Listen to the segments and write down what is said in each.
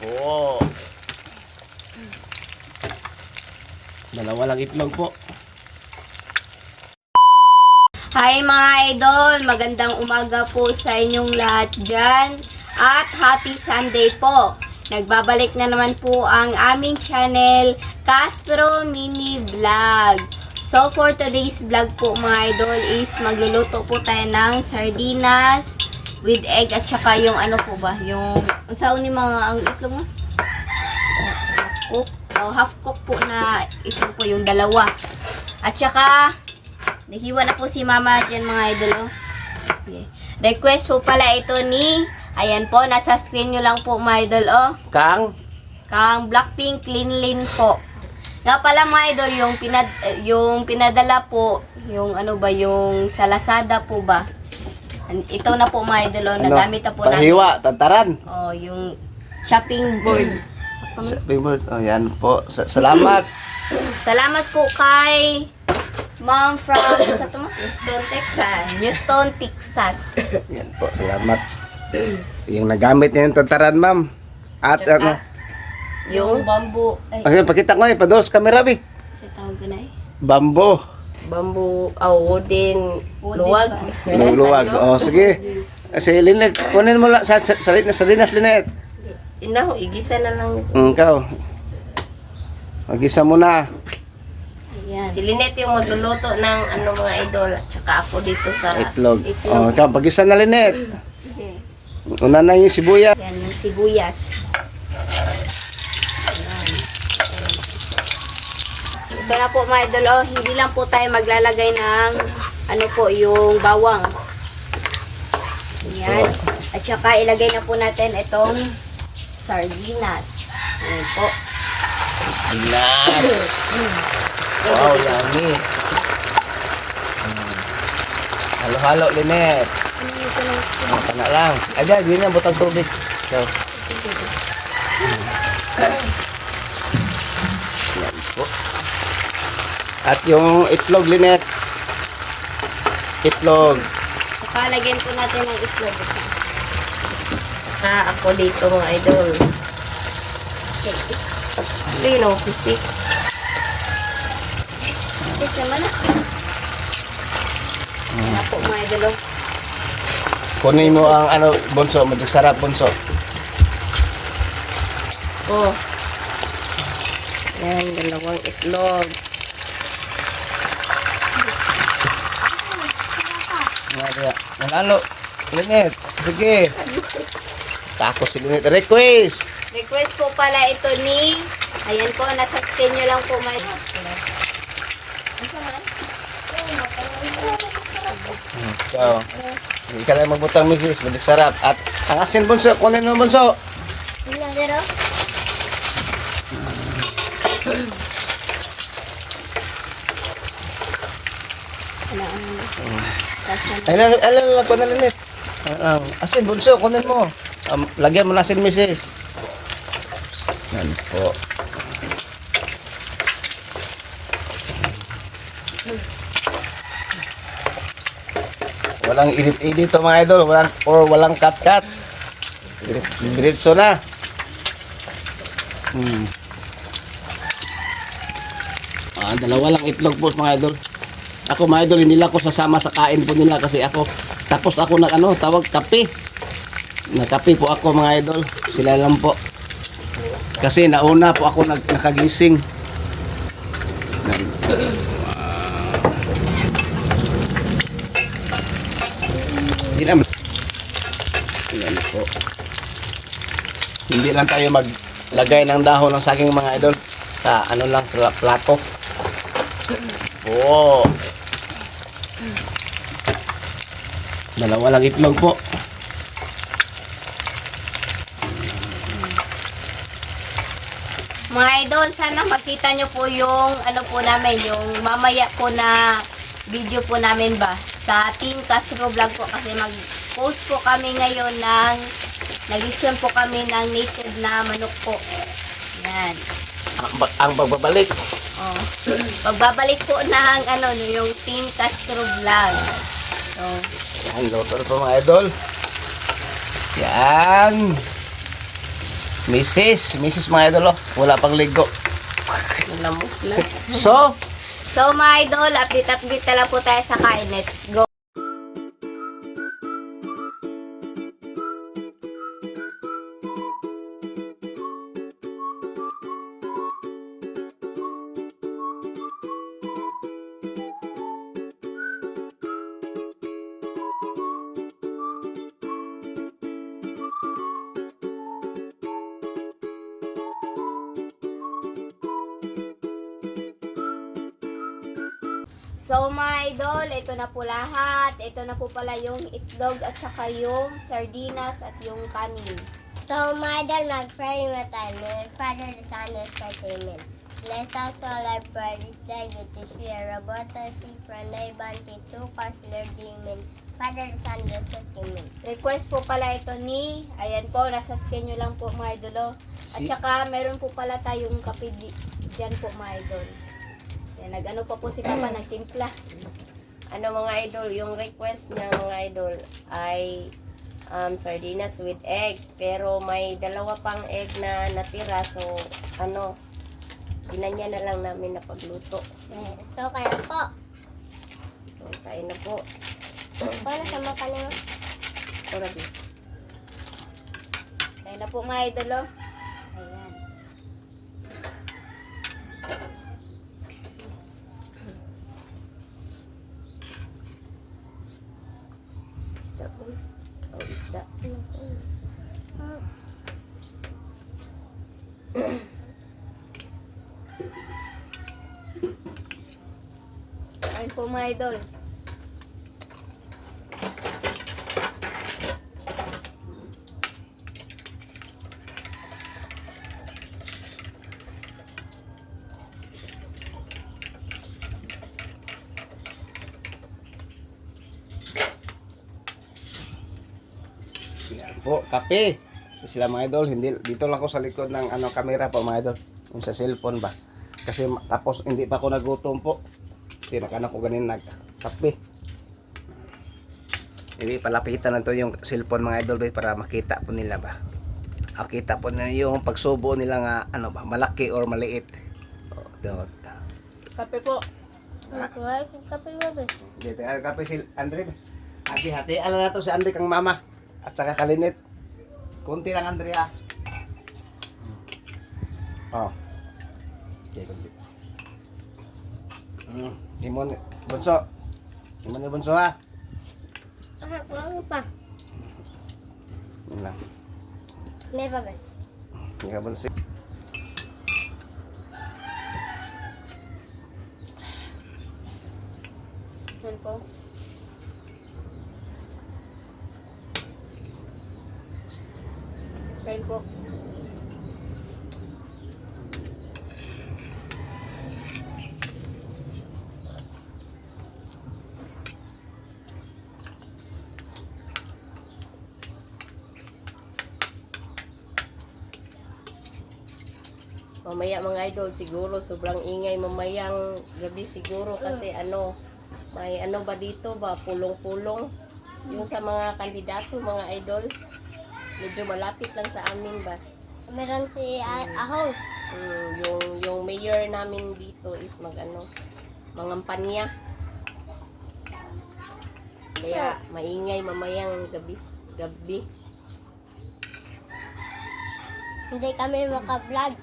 Oo. Dalawa lang itlog po. Hi mga idol! Magandang umaga po sa inyong lahat dyan. At happy Sunday po! Nagbabalik na naman po ang aming channel, Castro Mini Vlog. So for today's vlog po mga idol is magluluto po tayo ng sardinas with egg at saka yung ano po ba, yung ang saon ni mga ang itlog mo? Cook. Half cook po na ito po yung dalawa. At saka nahiwa na po si mama dyan mga idol. Oh. Okay. Request po pala ito ni, ayan po, nasa screen nyo lang po mga idol. Oh. Kang Blackpink Cleanlin po. Nga pala mga idol, yung pinadala po, yung ano ba, yung sa Lazada po ba. Ito na po mga idol. Oh. Nagamit na po namin. Panghiwa, tantaran. Oh, yung chopping board. Oh, yan po. Salamat. Salamat po kay Ma'am from Houston, Texas. Houston, Texas. Yan po, salamat. Yung nagamit niya yung tantaran, ma'am. At ano? Yung bamboo. Ay, Ayun, pakita ko pados camera bi. sa tawag ko na eh. Bamboo. Bamboo, wooden luwag. Luwag. Oh, sige. Si Linet, kunin mo lang sa salinas Linet. Inaho, igisa na lang. Ikaw. Magisa mo na. Ayan. Si Lynette yung magluluto ng ano mga idol. At saka ako dito sa Itlog. Oh, ikaw, pagisa na Linet. Okay. Una na yung sibuya. Ayan, yung sibuyas. Ayan. Ito na po mga idol. Oh, hindi lang po tayo maglalagay ng ano po, yung bawang. Ayan. At saka ilagay na po natin itong sardinas. Ayan po. Nice. Wow, yummy. Halo-halo, Linet. Maka na lang. Aja, di na butang tubig. So. Yan po. At yung itlog, Linet. Itlog. Saka lagyan po natin ng itlog. ako dito mga idol. Okay. Lino, pisik. Sit naman na. Ayan na po mga idol. Oh. Kunin mo ang ano, bunso. Magsarap, bunso. Oh. Yan, dalawang itlog. Manalo. Linet. Sige. Tako si Linet. Request. Request po pala ito ni, ayan po, nasa screen nyo lang po mga idol. So, hindi ka lang magbutang misis. Magsarap. At ang asin, bunso. Kunin mo, bunso. Ay, ko na Linet. Asin, bunso. Kunin mo. Lagyan mo na asin, misis. Yan po. Walang edit-edit to mga idol. Walang cut-cut. Diretso na. Dalawa lang itlog po mga idol. Ako mga idol, hindi lang ako sasama sa kain po nila kasi ako, tapos ako nag tawag kape. Nagkape po ako mga idol. Sila lang po. Kasi nauna po ako nakagising. Hindi naman. Yan po. Hindi lang tayo maglagay ng dahon ng saging mga idol. Sa ano lang, sa plato. Oo. Dalawa lang itlog po. Mga idol, sana makita nyo po yung ano po namin, yung mamaya po na video po namin ba sa Team Castro Vlog po kasi mag-post po kami ngayon ng nag-reaction po kami ng native na manok po. Yan. Ang pagbabalik. Oh. Pagbabalik po ng ano, yung Team Castro Vlog. So, Yan, luto na po mga idol. Yan. Mrs. mga idol, oh. Wala pang ligo. Malamos lang. So, So mga idol, update na lang po tayo sa kain. Let's go! So mga idol, ito na po lahat. Ito na po pala yung itlog at saka yung sardinas at yung kanin. So, my dad nag-pray with time. Father, the Son, and Spirit, Amen. Bless us all our prayer this day. Get to share about us. From Naiban, Titu, Kasler, Demon. Father, the Son, and Spirit, Amen. Request po pala ito ni, ayan po, nasa schedule lang po mga idol. At saka meron po pala tayong kape dyan po mga idol. Yan, nag-ano pa po si Papa, nagtimpla. Ano mga idol, yung request niya mga idol ay sardinas with egg. Pero may dalawa pang egg na natira. So, ginanya na lang namin na pagluto. So, kaya po. So, tayo na po. Paano sama ka niyo? Alright. Ayan na po mga idol. Oh. Ayan. Isda po. Oh, isda. Ayan po mga idol. yan po, kape. Sila mga idol, hindi dito lang ako sa likod ng camera po mga idol. Yung sa cellphone ba. Kasi tapos hindi pa ako nagutom po. Kasi nakano ko ganin nagkape. Hindi palapitan na to yung cellphone mga idol para makita po nila ba. Makita po nila yung pagsubo nila nga malaki or maliit. Oh, dot. Kape po. Wala kang kape mo ba? Dito ang kape si Andre. Hati-hati ala na to si Andre kang mama at saka kalinit. Kunti lang Andrea. Oh. Okay, kunti. Imon bunso. Imon ni bunso ha. Wala pa. Yun lang. May pa ba? Hindi ka bunso. Ayan po. Kain po. Mamaya mga idol, siguro sobrang ingay mamayang gabi siguro kasi may ba dito ba, pulong-pulong. Yung sa mga kandidato mga idol, medyo malapit lang sa amin ba. Meron si Ahong. Yung mayor namin dito is mangampanya. Kaya maingay mamayang gabi. Hindi kami maka-vlog.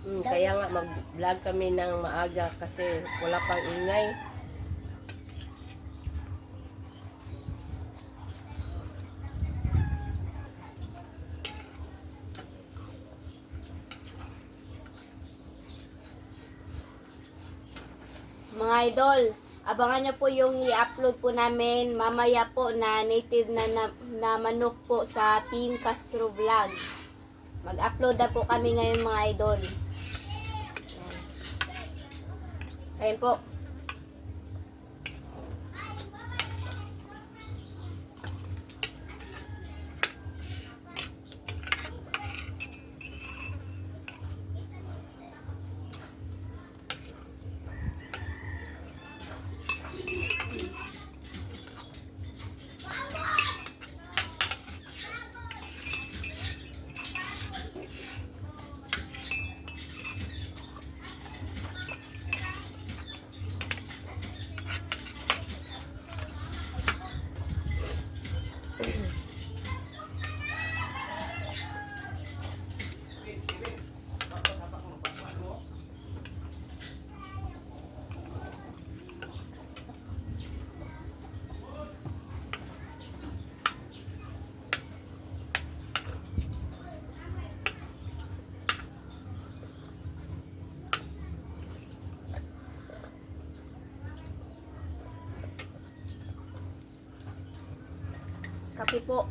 Kaya nga mag-vlog kami ng maaga kasi wala pang ingay. Mga idol, abangan nyo po yung i-upload po namin mamaya po na native na manok po sa Team Castro Vlog. Mag-upload na po kami ngayon mga idol. Ayan po. Kape po.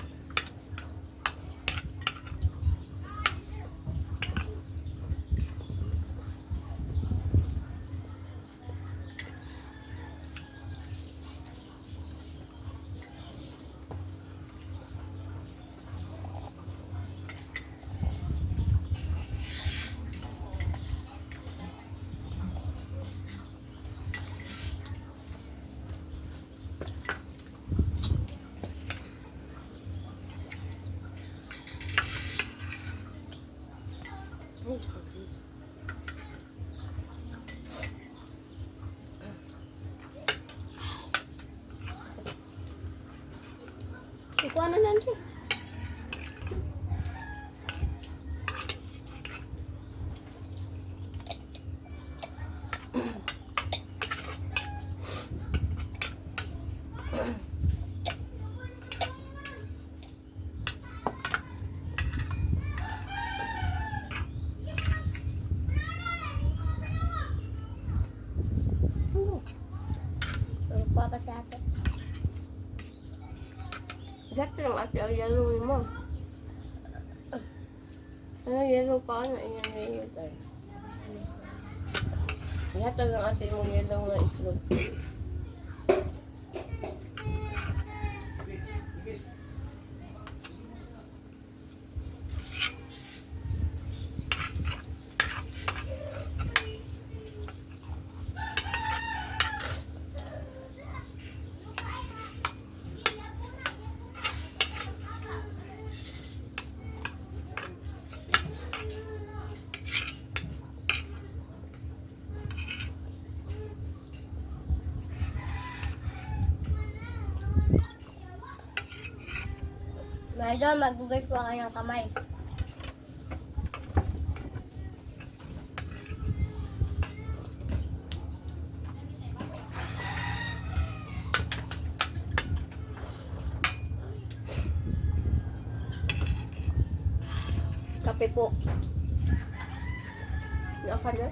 Ay, sorry. Ikaw ano nanti? Pero pa pa sa atin. Gato lang ate ang yellow mo. Ano yellow pa ano? Ayan na yellow tayo. Gato lang ate mo yellow na itlog. Mga idol, magbugas po kayo ng kamay. Kape po. Naka na?